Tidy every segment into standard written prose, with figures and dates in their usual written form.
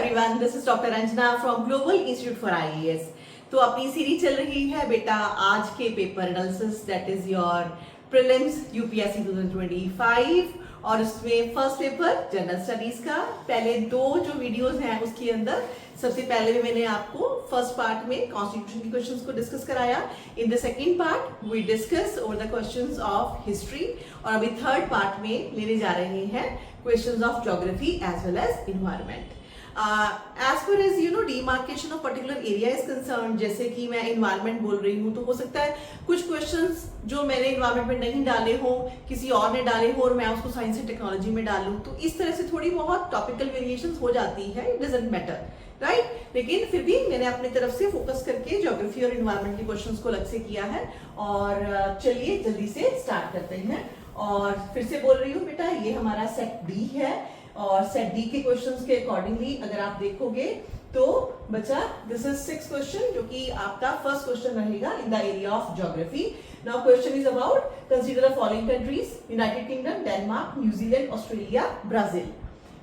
Everyone, this is doctor Ranjana from global institute for IAS. तो अपनी series चल रही है बेटा आज के paper analysis, that is your prelims UPSC 2025 और उसमें फर्स्ट पेपर जनरल स्टडीज का। पहले दो जो वीडियोस हैं उसके अंदर सबसे पहले भी मैंने आपको फर्स्ट पार्ट में कॉन्स्टिट्यूशन के क्वेश्चंस को डिस्कस कराया। In the second part we discuss over the questions of history और अभी थर्ड पार्ट में लेने जा रहे हैं questions of geography as well as environment. As per as you know demarcation of particular area is concern, जैसे कि मैं इन्वायरमेंट बोल रही हूँ तो हो सकता है कुछ क्वेश्चंस जो मैंने इन्वायरमेंट में नहीं डाले हो किसी और ने डाले हो और मैं उसको साइंस एंड टेक्नोलॉजी में डालूं, तो इस तरह से थोड़ी बहुत टॉपिकल वेरिएशंस हो जाती है। It doesn't matter, right? लेकिन फिर भी मैंने अपनी तरफ से फोकस करके ज्योग्राफी और इन्वायरमेंट के क्वेश्चंस को अलग से किया है। और चलिए जल्दी से स्टार्ट करते हैं। और फिर से बोल रही हूँ बेटा, ये हमारा सेट डी है और सेट डी के क्वेश्चंस के अकॉर्डिंगली अगर आप देखोगे तो बच्चा दिस इज 6 क्वेश्चन जो कि आपका फर्स्ट क्वेश्चन रहेगा in the area of geography. Now question is about consider the following countries: United kingdom, Denmark, New Zealand, Australia, Brazil.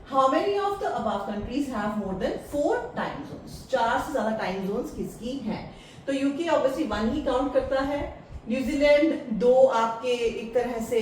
How many of the above countries have more than 4 time zones? 4 से ज्यादा time zones किसकी हैं? तो UK obviously 1 ही count करता है, New Zealand 2 आपके एक तरह से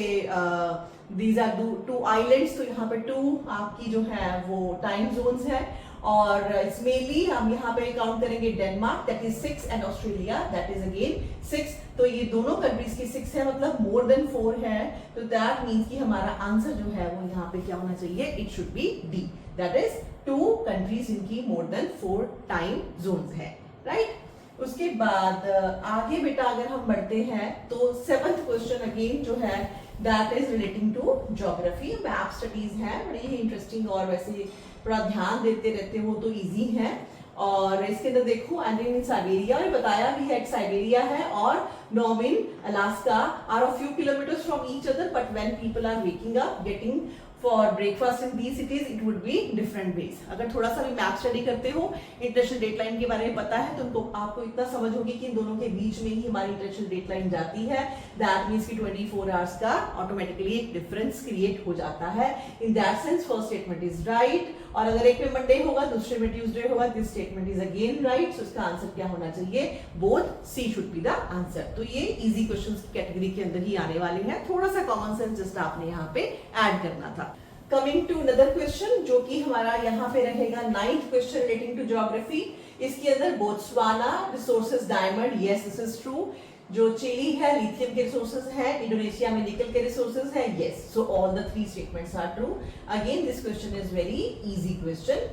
दीज आर 2 आइलैंड्स, तो यहाँ पे 2 आपकी जो है वो टाइम जोन्स है। और मेनली हम यहाँ पे काउंट करेंगे Denmark that is 6 and Australia that is again 6। तो ये दोनों कंट्रीज की 6 है, मतलब मोर देन 4 है। तो दैट मीन्स कि हमारा आंसर जो है वो यहाँ पे क्या होना चाहिए? It should be D, that is 2 countries इनकी मोर देन 4 टाइम जोन्स है, राइट? उसके बाद आगे बेटा अगर हम बढ़ते हैं तो 7th क्वेश्चन अगेन जो है that is relating to geography. Map studies है, बड़ी ही इंटरेस्टिंग और वैसे थोड़ा ध्यान देते रहते हो तो इजी है। और इसके अंदर देखो एंड्रीन इन साइबेरिया, और बताया भी है साइबेरिया है और northern Alaska are a few kilometres from each other, but when people are waking up getting for breakfast in these cities it would be different ways. अगर थोड़ा सा भी मैप स्टडी करते हो, इंटरनेशनल डेटलाइन के बारे में पता है तो उनको आपको इतना समझ होगी कि इन दोनों के बीच में ही हमारी इंटरनेशनल डेटलाइन जाती है। दैट मीन्स कि 24 आवर्स का ऑटोमेटिकली एक डिफरेंस क्रिएट हो जाता है। इन that sense first statement is right. और अगर एक में मंडे होगा दूसरे में ट्यूसडे होगा, this statement is again right. So इसका आंसर क्या होना चाहिए? Both C should be the answer. तो ये इजी क्वेश्चंस की कैटेगरी के अंदर ही आने वाले हैं। थोड़ा सा कॉमन सेंस जस्ट आपने यहाँ पे ऐड करना था। कमिंग टू अनदर क्वेश्चन जो कि हमारा यहाँ पे रहेगा 9th question relating to geography. इसके अंदर Botswana resources diamond, yes this is true. जो चिली है लिथियम के रिसोर्सेज है, इंडोनेशिया में निकल के रिसोर्सेज है, yes. So all the 3 statements are true. Again this question is very easy question.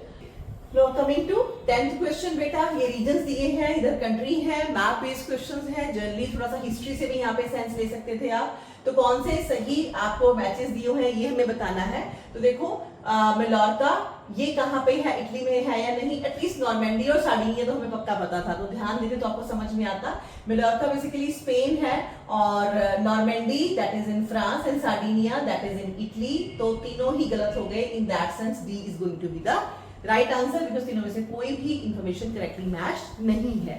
Now coming to 10th question बेटा, ये regions दिए हैं, इधर कंट्री है, मैप बेस्ड क्वेश्चंस है। जनरली थोड़ा सा हिस्ट्री से भी यहाँ पे सेंस ले सकते थे आप। तो कौन से सही आपको मैचेस दिए हैं ये हमें बताना है। तो देखो मेलोर्का ये कहाँ पे है, इटली में है या नहीं? एटलीस्ट नॉर्मैंडी और सार्डिनिया तो हमें पक्का पता था, तो ध्यान देते तो आपको समझ में आता। मेलोर्का बेसिकली स्पेन है और Normandy that is in France and Sardinia that is in Italy. तो तीनों ही गलत हो गए। In that sense D is going to be the right answer, because तीनों में से कोई भी इंफॉर्मेशन करेक्टली मैच नहीं है।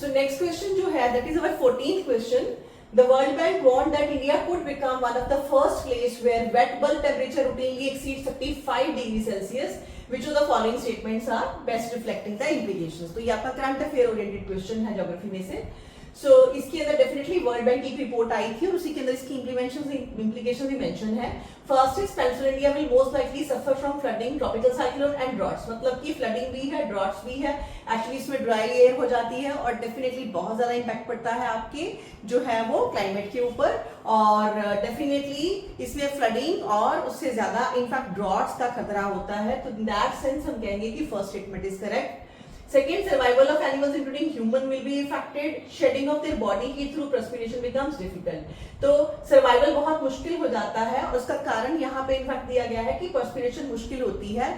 सो नेक्स्ट क्वेश्चन जो है that is our 14th question. The World Bank warned that India could become one of the first place where wet bulb temperature routinely exceeds 35 degrees Celsius. Which of the following statements are best reflecting the implications? तो ये आपका current affair oriented question है geography में से। सो इसके अंदर definitely world bank की एक रिपोर्ट आई थी और उसी के अंदर इसकी इम्प्लीकेशन भी मेंशन है। First is peninsular India will most likely suffer from flooding, tropical cyclone and droughts. मतलब कि फ्लडिंग भी है, ड्रॉट्स भी है। एक्चुअली इसमें ड्राई एयर हो जाती है और डेफिनेटली बहुत ज्यादा इंपैक्ट पड़ता है आपके जो है वो क्लाइमेट के ऊपर। और डेफिनेटली इसमें फ्लडिंग और उससे ज्यादा इनफैक्ट ड्रॉट्स का खतरा होता है। तो इन दैट सेंस हम कहेंगे कि first statement is correct. Second, survival of animals including human will be affected. Shedding of their body heat through perspiration becomes difficult. तो सर्वाइवल बहुत मुश्किल हो जाता है और उसका कारण यहाँ पे इनफैक्ट दिया गया है कि पर्सपिरेशन मुश्किल होती है।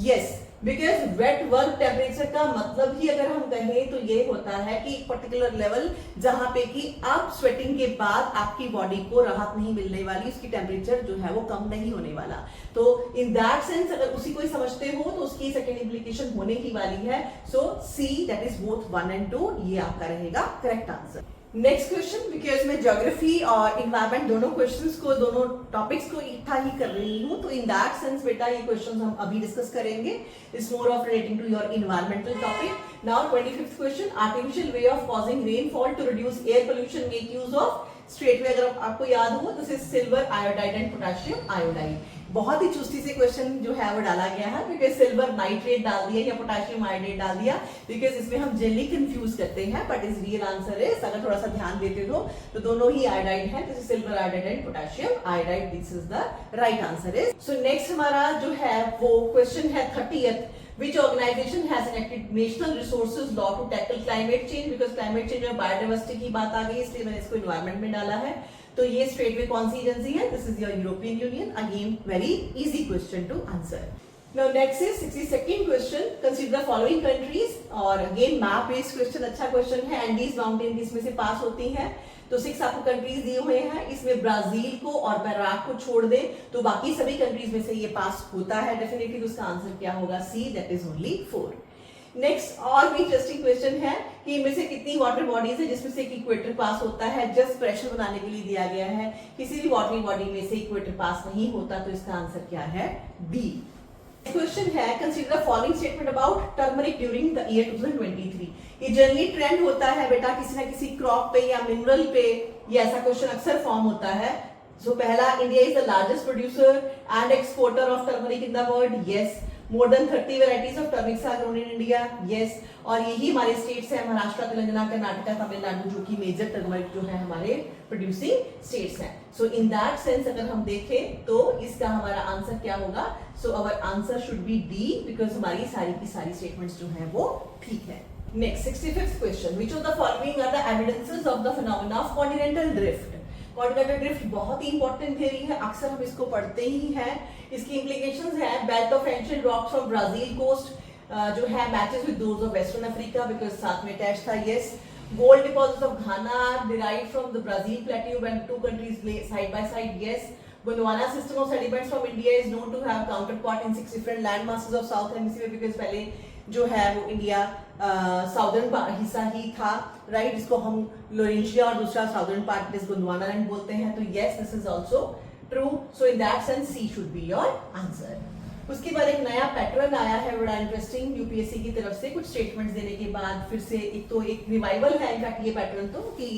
Yes, because wet work temperature का मतलब ही अगर हम कहें तो ये होता है कि एक पर्टिकुलर लेवल जहां पे कि आप स्वेटिंग के बाद आपकी बॉडी को राहत नहीं मिलने वाली, उसकी टेम्परेचर जो है वो कम नहीं होने वाला। तो इन दैट सेंस अगर उसी को ही समझते हो तो उसकी सेकेंड इम्प्लीकेशन होने ही वाली है। So C that is both 1 and 2 ये आपका रहेगा correct answer. Next question, because मैं ज्योग्राफी और इन्वायरमेंट दोनों क्वेश्चंस को, दोनों टॉपिक्स को इकट्ठा ही कर रही हूँ, तो इन दैट सेंस बेटा ये क्वेश्चंस हम अभी डिस्कस करेंगे, is more of relating to your environmental topic. Now 25th question, artificial way of causing rainfall to reduce air pollution, make use of straightway. अगर आपको याद हो तो this silver iodide and potassium iodide. बहुत ही चुस्ती से क्वेश्चन जो है वो डाला गया है, बिकॉज सिल्वर नाइट्रेट डाल दिया या पोटेशियम आयोडाइड डाल दिया, बिकॉज इसमें हम जनरली कंफ्यूज करते हैं, बट इस रियल आंसर है, अगर थोड़ा सा ध्यान देते हो तो दोनों ही आयोडाइड है, this is silver iodide and potassium iodide, this is the right answer is. So next हमारा जो है वो क्वेश्चन है 30th, which organization has enacted national resources law to tackle climate change, because climate change और biodiversity की बात आ गई, इसलिए मैंने इसको environment में डाला है। तो ये स्ट्रेट वे कौन सी एजेंसी है? This is your European Union. Again very easy question to answer. Now next is 62nd question, consider the following countries, और अगेन मैप बेस्ड क्वेश्चन, अच्छा क्वेश्चन है। एंडीज माउंटेन इसमें से पास होती है, तो 6 आपको कंट्रीज दिए हुए हैं, इसमें ब्राजील को और पेराक को छोड़ दे तो बाकी सभी कंट्रीज में से ये पास होता है डेफिनेटली, तो उसका आंसर क्या होगा? सी, दैट इज ओनली 4। नेक्स्ट और भी इंटरेस्टिंग क्वेश्चन है कि इनमें से कितनी वाटर बॉडीज है जिसमें से एक इक्वेटर पास होता है, जस्ट प्रेशर बनाने के लिए दिया गया है, किसी भी वाटर बॉडी में से इक्वेटर पास नहीं होता, तो इसका आंसर क्या है? बी। क्वेश्चन है, consider the following statement about turmeric during the year 2023। ये जनरली ट्रेंड होता है बेटा किसी ना किसी क्रॉप पे या मिनरल पे, ये ऐसा क्वेश्चन अक्सर फॉर्म होता है। सो पहला, India is the largest producer and exporter of turmeric in the world, yes. More than 30 varieties of turmerics are grown in India, yes. और यही हमारे स्टेट्स हैं, महाराष्ट्र, तेलंगाना, कर्नाटका, तमिलनाडु, जो कि मेजर टर्मरिक जो है हमारे प्रोड्यूसिंग स्टेट्स हैं। सो इन दैट सेंस अगर हम देखें तो इसका हमारा आंसर क्या होगा? So our answer should be D, because हमारी सारी की सारी स्टेटमेंट्स जो है वो ठीक है। Next 65th question, which of the following are the evidences of the phenomena of continental drift. Continental drift बहुत ही इंपॉर्टेंट थ्योरी है, अक्सर हम इसको पढ़ते ही हैं। इसकी इंप्लीकेशंस है, belt of ancient rocks from Brazil coast जो है matches with those of western Africa, because साथ में अटैच था, yes. Gold deposits of Ghana derived from the Brazil plateau when two countries lay side by side, yes. Gondwana system of sediments from India is known to have counterpart in 6 different land masses of South Hemisphere, because पहले जो है वो India southern हिस्सा ही था, right, जिसको हम लोरेंशिया और दूसरा साउदर्न पार्ट इस गोंडवाना लैंड बोलते हैं, तो yes this is also true. So in that sense C should be your answer. उसके बाद एक नया पैटर्न आया है बड़ा इंटरेस्टिंग यूपीएससी की तरफ से, कुछ स्टेटमेंट्स देने के बाद फिर से एक रिवाइवल है इनफैक्ट ये पैटर्न, तो कि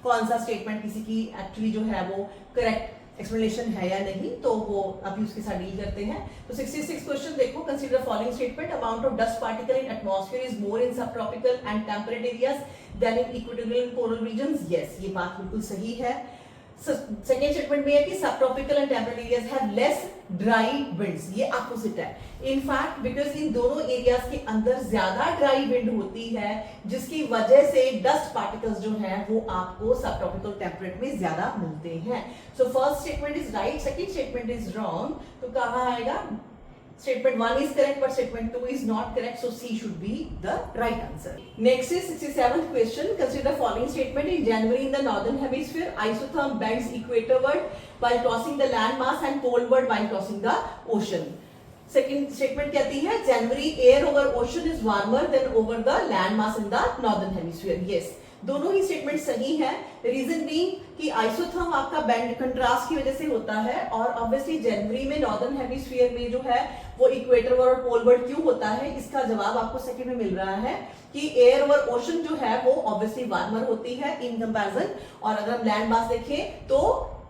कौन सा स्टेटमेंट किसी की एक्चुअली जो है वो करेक्ट एक्सप्लेनेशन है या नहीं, तो वो अभी उसके साथ डील करते हैं। तो 66 क्वेश्चन देखो, consider following statement, amount of dust particle in atmosphere is more in subtropical and temperate areas than in equatorial and polar regions, yes, ये बात बिल्कुल सही है। सेकेंड स्टेटमेंट में है कि सब tropical and temperate areas have less dry winds, ये अपोजिट है इनफैक्ट, बिकॉज इन दोनों एरियाज के अंदर ज्यादा ड्राई विंड होती है, जिसकी वजह से डस्ट पार्टिकल्स जो है वो आपको सब ट्रॉपिकल टेम्परेट में ज्यादा मिलते हैं। So first statement is right, second statement is wrong, तो कहाँ आएगा? Statement 1 is correct, but statement 2 is not correct, so C should be the right answer. Next is 67th question. Consider following statement: in January in the northern hemisphere, isotherm bends equatorward while crossing the land mass and poleward while crossing the ocean. Second statement कहती है January air over ocean is warmer than over the land mass in the northern hemisphere. Yes. दोनों ही statement सही है। Reason being कि isotherm आपका band contrast की वजह से होता है, और ऑब्वियसली जनवरी में नॉर्दर्न हेमिस्फीयर में जो है वो इक्वेटर और पोलवर्ड क्यों होता है, इसका जवाब आपको सेकंड में मिल रहा है कि एयर ओवर ओशन जो है वो ऑब्वियसली वार्मर होती है इन कंपैरिजन, और अगर हम लैंड मास देखें तो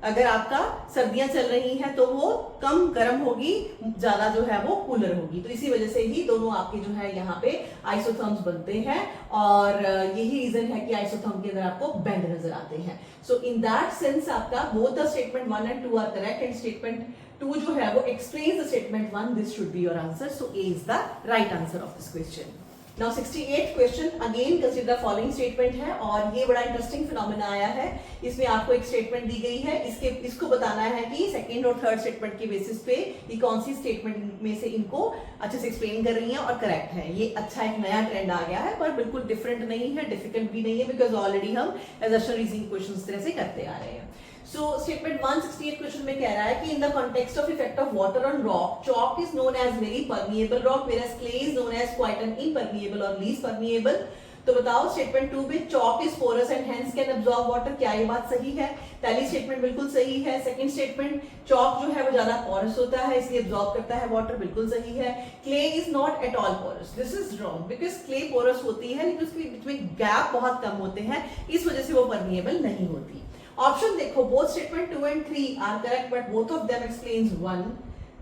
अगर आपका सर्दियां चल रही हैं तो वो कम गर्म होगी, ज्यादा जो है वो कूलर होगी, तो इसी वजह से ही दोनों आपके जो है यहाँ पे आइसोथर्म्स बनते हैं, और यही रीजन है कि आइसोथर्म के अंदर आपको बैंड नजर आते हैं। सो इन दैट सेंस आपका both the statement 1 and 2 are correct, and statement 2 जो है वो explains the statement 1, this should be your answer, so A is the right answer of this question. Now 68th question, again consider the following statement है, और ये बड़ा interesting phenomena आया है। इसमें आपको एक स्टेटमेंट दी गई है, इसको बताना है कि सेकंड और थर्ड स्टेटमेंट के बेसिस पे ये कौन सी स्टेटमेंट में से इनको अच्छे से एक्सप्लेन कर रही है और करेक्ट है। ये अच्छा एक नया ट्रेंड आ गया है, पर बिल्कुल डिफरेंट नहीं है, डिफिकल्ट भी नहीं है, बिकॉज ऑलरेडी हम एजर्शन रीजनिंग क्वेश्चन इस तरह से करते आ रहे हैं। So statement 168 क्वेश्चन में कह रहा है कि in the context of effect of water on rock, chalk is known as very permeable rock, whereas clay is known as quite an impermeable or least permeable. तो बताओ स्टेटमेंट 2 में chalk is porous and hence can absorb water, क्या ये बात सही है? पहली statement बिल्कुल सही है। सेकंड स्टेटमेंट चॉक जो है वो ज्यादा पोरस होता है इसलिए अब्सॉर्ब करता है वाटर, बिल्कुल सही है। Clay is not at all porous, this is wrong, because clay porous होती है लेकिन उसके बीच में गैप बहुत कम होते हैं, इस वजह से वो परमिएबल नहीं होती। ऑप्शन देखो, both statement 2 and 3 are correct but both of them explains one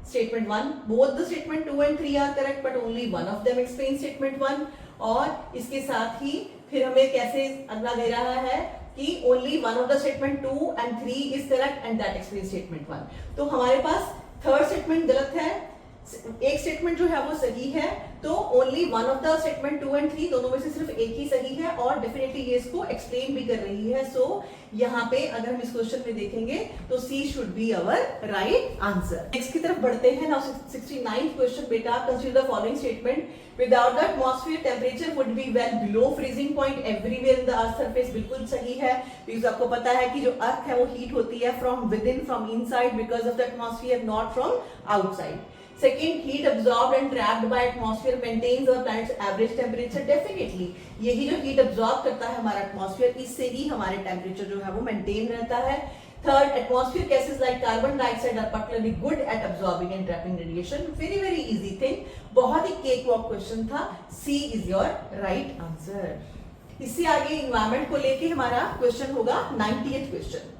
statement 1, both the statement 2 and 3 are correct but only one of them explains statement 1। और इसके साथ ही फिर हमें कैसे अगला दे रहा है कि only one of the statement 2 and 3 is correct and that explains statement 1। तो हमारे पास थर्ड स्टेटमेंट गलत है, एक स्टेटमेंट जो है वो सही है, तो only one of the statement 2 and 3 दोनों में से सिर्फ एक ही सही है और डेफिनेटली ये इसको एक्सप्लेन भी कर रही है। सो यहाँ पे अगर हम इस क्वेश्चन में देखेंगे तो C should be our right answer. Next की तरफ बढ़ते हैं। नाउ 69th क्वेश्चन बेटा, consider the following statement, without the atmosphere temperature would be well below freezing point everywhere in the earth surface, बिल्कुल सही है, बिकॉज आपको पता है कि जो अर्थ है वो हीट होती है from with in, from inside, because of the atmosphere, not from outside. Second, heat absorbed and trapped by atmosphere maintains our planet's average temperature, definitely यही जो heat absorb करता है हमारा atmosphere, इससे ही हमारे temperature जो है वो maintain रहता है। Third, atmosphere gases like carbon dioxide are particularly good at absorbing and trapping radiation, very very easy thing, बहुत ही cakewalk question था, C is your right answer। इससे आगे environment को लेके हमारा question होगा 90th question,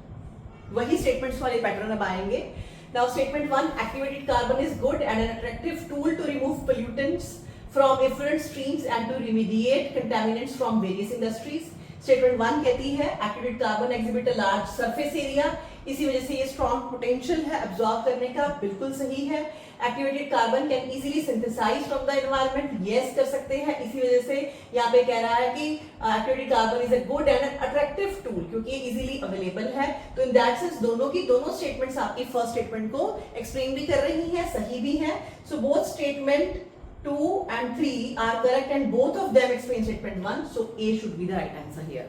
वही statements वाले pattern अब आएंगे। Now statement 1, activated carbon is good and an attractive tool to remove pollutants from effluent streams and to remediate contaminants from various industries। Statement 1 कहती है activated carbon exhibit a large surface area, इसी वजह से ये strong potential है absorb करने का, बिल्कुल सही है। Activated carbon can easily synthesize from the environment, yes कर सकते हैं, इसी वजह से यहाँ पे कह रहा है कि activated carbon is a good and an attractive tool, क्योंकि easily available है। तो in that sense दोनों की दोनों statements आपकी first statement को explain भी कर रही हैं, सही भी है। So both statement 2 and 3 are correct and both of them explain statement 1, so A should be the right answer here।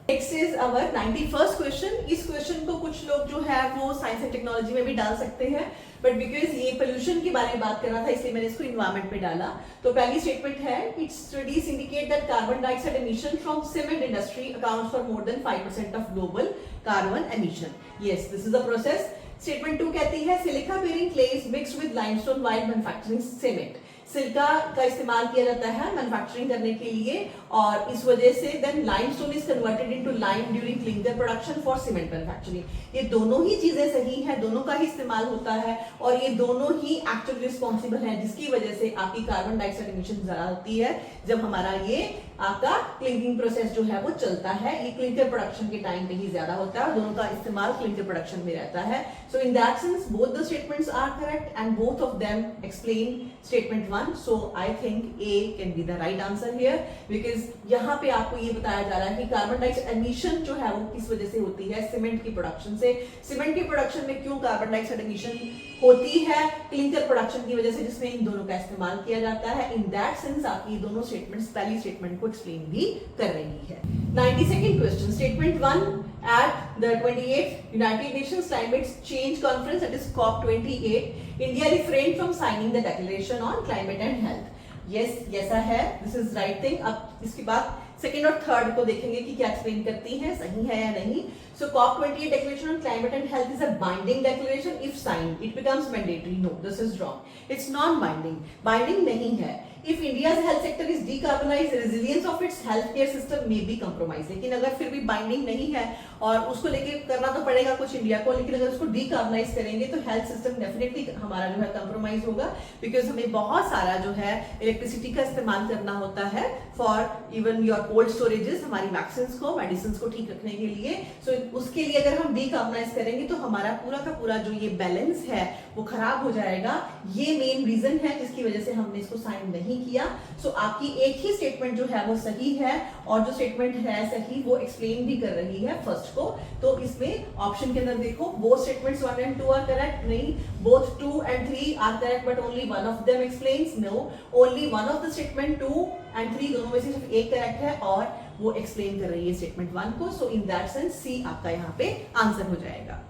Next is our 91st question. इस क्वेश्चन को कुछ लोग जो है वो साइंस एंड टेक्नोलॉजी में भी डाल सकते हैं, बट बिकॉज ये पोल्यूशन के बारे में बात कर रहा था इसलिए मैंने इसको इन्वायरमेंट में डाला। तो पहली स्टेटमेंट है, it's studies indicate that carbon dioxide emission from cement industry accounts for more than 5% of global carbon emission. Yes, this is the process. Statement 2 कहती है silica bearing clay is mixed with limestone while manufacturing cement. Silica का इस्तेमाल किया जाता है manufacturing करने के लिए और इस वजह से then limestone is converted into lime during clinker production for cement manufacturing. ये दोनों ही चीजें सही है, दोनों का ही इस्तेमाल होता है और ये दोनों ही एक्चुअली रिस्पॉन्सिबल है जिसकी वजह से आपकी कार्बन डाइऑक्साइड एमिशन ज्यादा होती है जब हमारा ये आपका क्लिंकिंग प्रोसेस जो है वो चलता है। ये क्लिंकर प्रोडक्शन के टाइम पे ही ज्यादा होता है और दोनों का इस्तेमाल क्लिंकर प्रोडक्शन में रहता है। So in that sense both the statements are correct and both of them explain statement 1। So I think A can be the right answer here, because यहाँ पे आपको ये बताया जा रहा है कि कार्बन डाइऑक्साइड एमिशन जो है वो किस वजह से होती है, सीमेंट की प्रोडक्शन से। सीमेंट की प्रोडक्शन में क्यों कार्बन डाइऑक्साइड एमिशन होती है? क्लिंकर प्रोडक्शन की वजह से, जिसमें इन दोनों का इस्तेमाल किया जाता है। इन दैट सेंस आपकी दोनों स्टेटमेंट्स पहली स्टेटमेंट को एक्सप्लेन भी कर रही है। 92nd question, statement 1, at the 28th United Nations Climate Change Conference, that is COP28, India refrained from signing the Declaration on Climate and Health। Yes, ऐसा है, this is right thing। अब इसके बाद सेकेंड और थर्ड को देखेंगे कि क्या एक्सप्लेन करती है, सही है या नहीं। So COP28 Declaration on Climate and Health is a binding declaration if signed, it becomes mandatory। No, this is wrong, it's non-binding, binding नहीं है। If India's health sector is decarbonized, resilience of its healthcare system may be compromised। लेकिन अगर फिर भी binding नहीं है और उसको लेके करना तो पड़ेगा कुछ इंडिया को, लेकिन अगर उसको डीकार्बनाइज करेंगे तो हेल्थ सिस्टम डेफिनेटली हमारा जो है कंप्रोमाइज होगा, बिकॉज हमें बहुत सारा जो है इलेक्ट्रिसिटी का इस्तेमाल करना होता है for even your cold storages, हमारी वैक्सीन को, मेडिसिन को ठीक रखने के लिए। सो उसके लिए अगर हम डीकार्बनाइज करेंगे तो हमारा पूरा का पूरा जो ये बैलेंस है वो खराब हो जाएगा। ये मेन रीजन है जिसकी वजह से हमने इसको साइन नहीं किया। सो आपकी एक ही स्टेटमेंट जो है वो सही है और जो स्टेटमेंट है सही वो एक्सप्लेन भी कर रही है फर्स्ट को। तो इसमें ऑप्शन के अंदर देखो, both statements 1 and 2 are correct. नहीं, both 2 and 3 are correct but only one of them explains. No, only one of the statement 2 and 3 दोनों में से सिर्फ एक करेक्ट है और वो एक्सप्लेन कर रही है स्टेटमेंट 1 को। सो इन दैट सेंस सी आपका यहाँ पे आंसर हो जाएगा।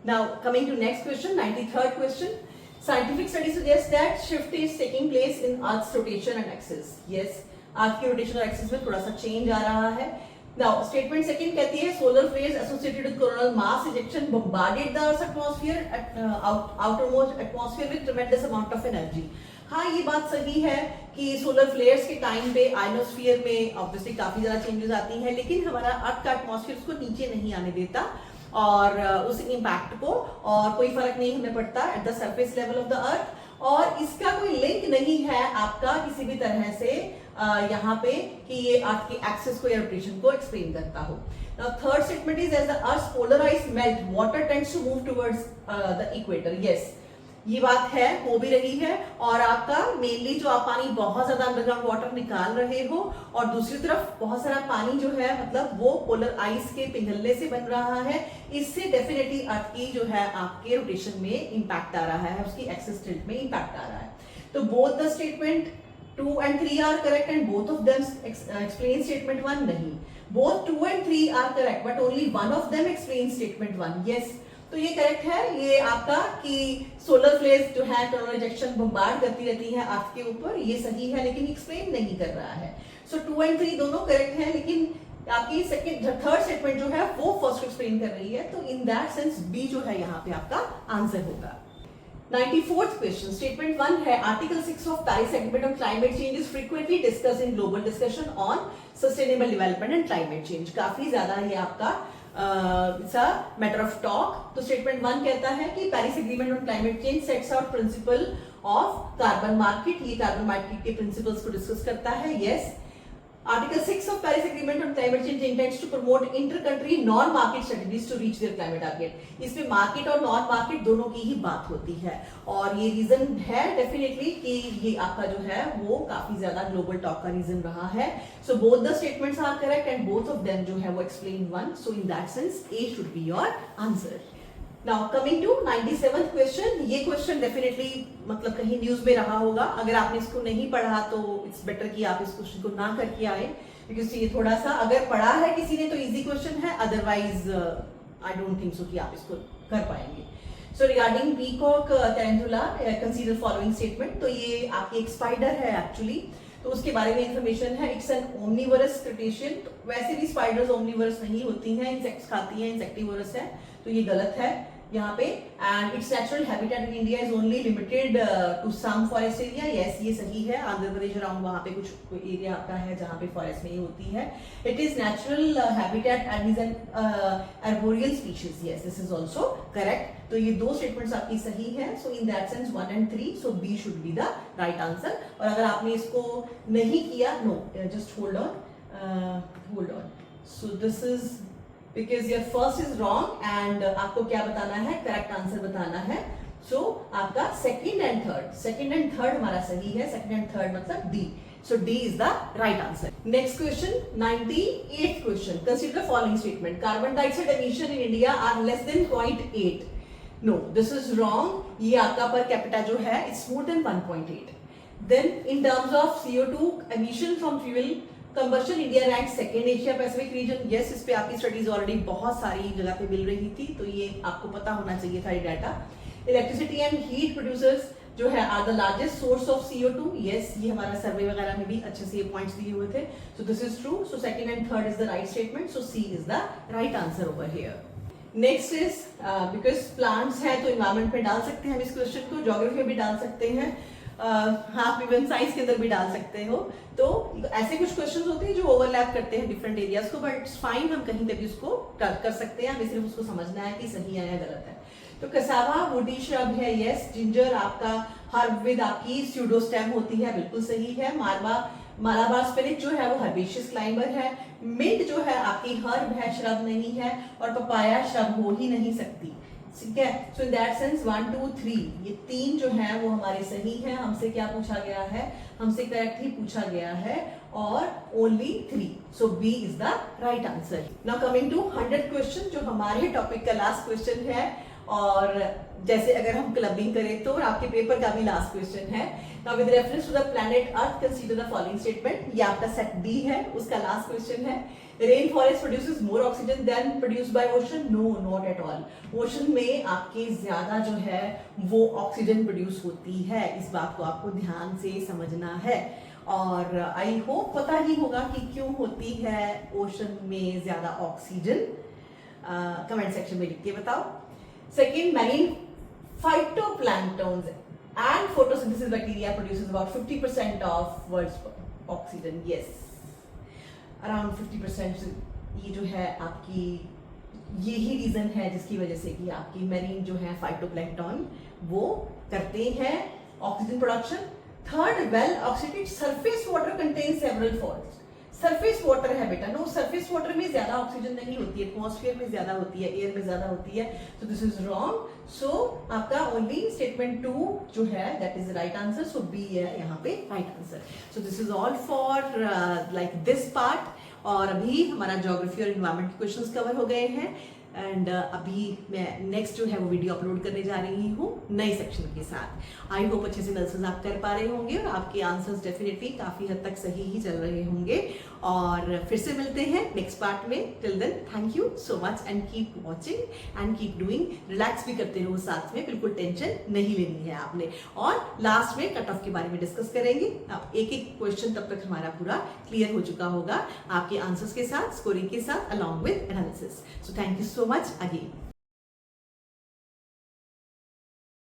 Now coming to next question, 93rd question, Scientific study suggests that shift is taking place in Earth's rotation and axis. Yes, Earth की rotation और axis में थोड़ा सा change आ रहा है. Now, statement second कहती है solar flares associated with coronal mass ejection bombarded the Earth's atmosphere at outermost atmosphere with tremendous amount of energy. हाँ, ये बात सही है कि सोलर फ्लेयर्स के टाइम पे आयनोस्फीयर में ऑब्वियसली काफी ज्यादा चेंजेस आती हैं, लेकिन हमारा अर्थ का एटमॉस्फेयर उसको नीचे नहीं आने देता और उस इम्पैक्ट को, और कोई फर्क नहीं हमें पड़ता at the surface level of the earth, और इसका कोई लिंक नहीं है आपका किसी भी तरह से यहाँ पे कि ये अर्थ की एक्सिस को या रोटेशन को एक्सप्लेन करता हो. Now third statement is as the Earth's polarized melt, water tends to move towards the equator. Yes, ये बात है, हो भी रही है, और आपका मेनली जो आप पानी बहुत ज्यादा अंडरग्राउंड वाटर निकाल रहे हो और दूसरी तरफ बहुत सारा पानी जो है मतलब वो पोलर आइस के पिघलने से बन रहा है, इससे डेफिनेटली अर्थ की जो है आपके रोटेशन में इंपैक्ट आ रहा है, उसकी एक्सिस टिल्ट में इंपैक्ट आ रहा है. तो both the statement 2 and 3 are correct and both of them explain statement 1. नहीं, both 2 and 3 are correct but only one of them explains statement 1. yes, तो ये करेक्ट है. ये आपका कि सोलर फ्लेयर्स जो है कोरोनल इजेक्शन बम्बार्ड करती रहती है अर्थ के ऊपर, ये सही है लेकिन एक्सप्लेन नहीं कर रहा है. सो 2 and 3 दोनों करेक्ट है, लेकिन आपकी थर्ड स्टेटमेंट जो है वो फर्स्ट एक्सप्लेन कर रही है, तो इन दैट सेंस बी जो है यहाँ पे आपका आंसर होगा. 94th क्वेश्चन, स्टेटमेंट 1 है article 6 of Paris agreement on climate change is frequently discussed in global discussion on sustainable development and climate change. काफी ज्यादा ये आपका मैटर ऑफ टॉक. तो स्टेटमेंट 1 कहता है कि Paris agreement on climate change sets out principle of carbon market. ये carbon market के प्रिंसिपल्स को डिस्कस करता है. Yes, Article 6 of Paris Agreement on Climate Change intends to promote inter-country non-market strategies to reach their climate target. इसमें market और non market दोनों की ही बात होती है, और ये रीजन है डेफिनेटली कि ये आपका जो है वो काफी ज्यादा ग्लोबल टॉक का रीजन रहा है. So both the statements are correct and both of them जो है वो explain 1. So in that sense A should be your answer. Now coming to 97th question. ये क्वेश्चन डेफिनेटली मतलब कहीं न्यूज में रहा होगा. अगर आपने इसको नहीं पढ़ा तो इट्स बेटर कि आप इस क्वेश्चन को ना करके आए, बिकॉज ये थोड़ा सा अगर पढ़ा है किसी ने तो इजी क्वेश्चन है, otherwise I don't think so कि आप इसको कर पाएंगे. So regarding peacock tarantula consider following statement. तो ये आपकी एक स्पाइडर है एक्चुअली, तो उसके बारे में इंफॉर्मेशन है. It's an omnivorous crustacean. वैसे भी स्पाइडर्स ओमनीवरस नहीं होती हैं, इंसेक्ट्स खाती हैं, इंसेक्टिवरस है, तो ये गलत है यहाँ पे. And its natural habitat in India is only limited to some forest area. Yes, ये सही है. आंध्र प्रदेश अराउंड वहाँ पे कुछ एरिया आपका है जहाँ पे फॉरेस्ट नहीं होती है. It is natural habitat and is an arboreal species. Yes, this is also correct. तो ये दो स्टेटमेंट्स आपकी सही है. So in that sense 1 and 3, so B should be the right answer. और अगर आपने इसको नहीं किया, no, just hold on. So this is because your first is wrong and आपको क्या बताना है, करेक्ट आंसर बताना है. सो आपका सेकंड एंड थर्ड हमारा सही है. सेकंड एंड थर्ड मतलब D. So D is the right answer. Next question, 98th question. Consider following statement. Carbon dioxide emission in India are less than 0.8. No, this is wrong. ये आपका per capita जो है it's more than 1.8. Then in terms of CO2 emission from fuel combustion, India rank second Asia Pacific region. Yes, इस पे आपकी studies already बहुत सारी जगह पे मिल रही थी, तो ये आपको पता होना चाहिए था ये data. Electricity and heat producers जो है are the largest source of CO2. Yes, ये हमारा सर्वे वगैरह में भी अच्छे से ये पॉइंट्स दिए हुए थे. So this is true. So second and third is the right statement. So C is the right answer over here. Next is because plants है तो इन्वायरमेंट में डाल सकते हैं हम इस क्वेश्चन को, ज्योग्राफी में भी डाल सकते हैं, हाँ इवन साइंस के अंदर भी डाल सकते हो. तो ऐसे कुछ क्वेश्चंस होते हैं जो ओवरलैप करते हैं डिफरेंट एरियाज को, बट इट्स फाइन, हम कहीं पे भी उसको कर सकते हैं. हमें सिर्फ उसको समझना है कि सही है या गलत है. तो कसावा वुडी श्रब है. यस, जिंजर आपका हर्ब विद आपकी स्यूडोस्टेम होती है, बिल्कुल सही है. मालाबार स्पिरिट जो है वो हर्बेशियस क्लाइंबर है. मिंट जो है आपकी हर्ब है, श्रब नहीं है. और पपाया श्रब हो ही नहीं सकती. ठीक है. सो इन दैट सेंस 1 2 3 ये तीन जो है वो हमारे सही है. हमसे क्या पूछा गया है, हमसे करेक्ट ही पूछा गया है, और only 3. So B is the right answer. Now coming to 100th question, जो हमारे टॉपिक का लास्ट क्वेश्चन है. और जैसे अगर हम क्लबिंग करें तो आपके पेपर का भी लास्ट क्वेश्चन है. Now with reference to the planet Earth consider the following statement. ये आपका सेट डी है, उसका लास्ट क्वेश्चन है. Rain forest produces more oxygen than produced by ocean? No, not at all. Ocean में आपके ज्यादा जो है वो ऑक्सीजन प्रोड्यूस होती है, इस बात को आपको ध्यान से समझना है। और आई होप पता ही होगा कि क्यों होती है ओशन में ज्यादा ऑक्सीजन। कमेंट सेक्शन में लिख के बताओ। Second, marine phytoplanktons and photosynthesis bacteria produces about 50% of world's oxygen. Yes, around 50%। ये जो है आपकी यही रीजन है जिसकी वजह से कि आपकी मैरीन जो है फाइटोप्लैंक्टन वो करते हैं oxygen production. Third, well oxidated surface water contain several salts. Surface water है बेटा, नो, सरफेस वाटर में ज्यादा ऑक्सीजन नहीं होती है, एटमॉस्फेयर में ज्यादा होती है, एयर में ज्यादा होती है, तो दिस इज रॉन्ग। सो आपका ओनली स्टेटमेंट 2 जो है that is right answer, so B है यहाँ पे right answer. So this is all for like this part. और अभी हमारा ज्योग्राफी और एनवायरमेंट के क्वेश्चंस कवर हो गए हैं एंड अभी मैं नेक्स्ट जो है वो वीडियो अपलोड करने जा रही हूँ नए सेक्शन के साथ। आई होप अच्छे से एनालिसिस आप कर पा रहे होंगे और आपके आंसर्स डेफिनेटली काफी हद तक सही ही चल रहे होंगे। और फिर से मिलते हैं नेक्स्ट पार्ट में। Till then thank you so much and keep watching and keep doing. Relax भी करते रहो साथ में, बिल्कुल टेंशन नहीं लेनी है आपने। और लास्ट में कट ऑफ के बारे में डिस्कस करेंगे। अब एक एक क्वेश्चन तब तक हमारा पूरा क्लियर हो चुका होगा आपके आंसर्स के साथ, स्कोरिंग के साथ, along with analysis. So thank you so much again.